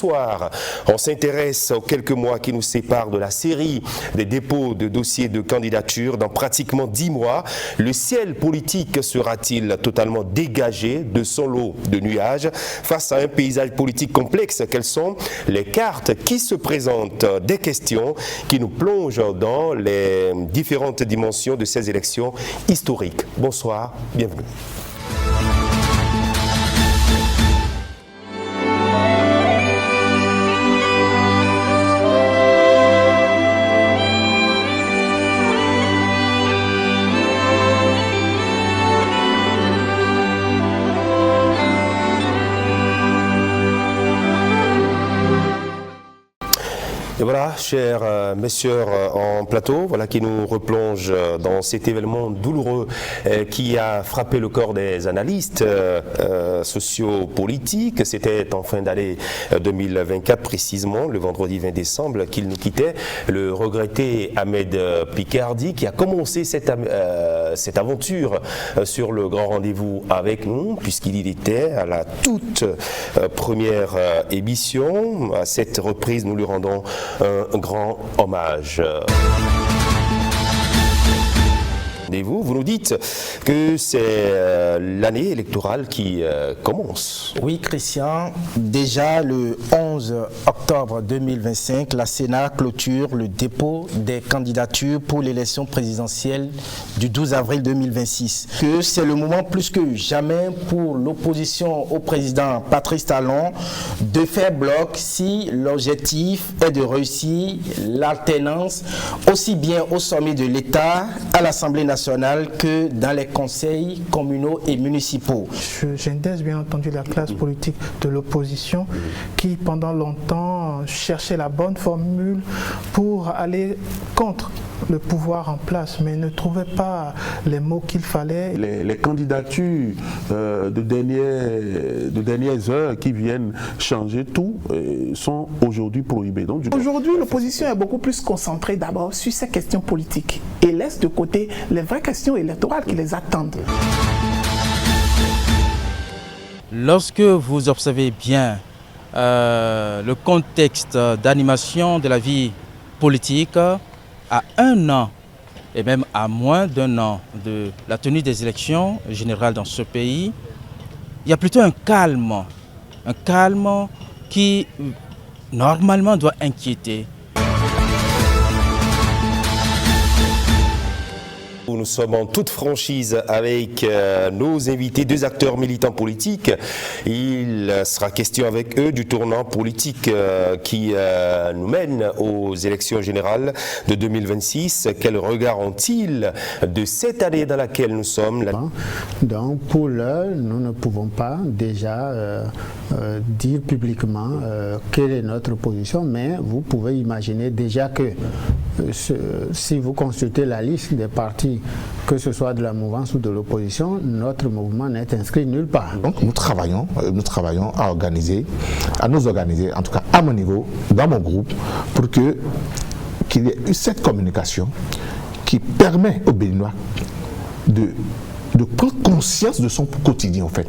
soir, on s'intéresse aux quelques mois qui nous séparent de la série des dépôts de dossiers de candidature. Dans pratiquement 10 mois, le ciel politique sera-t-il totalement dégagé de son lot de nuages face à un paysage politique complexe? Quelles sont les cartes qui se présentent? Des questions qui nous plongent dans les différentes dimensions de ces élections historiques. Bonsoir, bienvenue. Et voilà, chers messieurs en plateau, voilà qui nous replonge dans cet événement douloureux qui a frappé le corps des analystes sociopolitiques. C'était en fin d'année 2024 précisément, le vendredi 20 décembre, qu'il nous quittait, le regretté Ahmed Picardy, qui a commencé cette aventure sur le grand rendez-vous avec nous, puisqu'il était à la toute première émission. À cette reprise, nous lui rendons un grand hommage. Et vous nous dites que c'est l'année électorale qui commence. Oui, Christian. Déjà le 11 octobre 2025, la Sénat clôture le dépôt des candidatures pour l'élection présidentielle du 12 avril 2026. Que c'est le moment plus que jamais pour l'opposition au président Patrice Talon de faire bloc si l'objectif est de réussir l'alternance aussi bien au sommet de l'État, à l'Assemblée nationale, que dans les conseils communaux et municipaux. J'indique bien entendu la classe politique de l'opposition qui pendant longtemps cherchait la bonne formule pour aller contre le pouvoir en place, mais ne trouvait pas les mots qu'il fallait. Les candidatures de dernières heures qui viennent changer tout sont aujourd'hui prohibées. Aujourd'hui, l'opposition est beaucoup plus concentrée d'abord sur ces questions politiques et laisse de côté les vraies questions électorales qui les attendent. Lorsque vous observez bien le contexte d'animation de la vie politique, à un an et même à moins d'un an de la tenue des élections générales dans ce pays, il y a plutôt un calme qui normalement doit inquiéter. Nous sommes en toute franchise avec nos invités, deux acteurs militants politiques. Il sera question avec eux du tournant politique qui nous mène aux élections générales de 2026. Quel regard ont-ils de cette année dans laquelle nous sommes? Donc pour l'heure, nous ne pouvons pas déjà dire publiquement quelle est notre position, mais vous pouvez imaginer déjà que si vous consultez la liste des partis, que ce soit de la mouvance ou de l'opposition, notre mouvement n'est inscrit nulle part. Donc nous travaillons à nous organiser, en tout cas à mon niveau, dans mon groupe, pour qu'il y ait cette communication qui permet aux Béninois de prendre conscience de son quotidien en fait.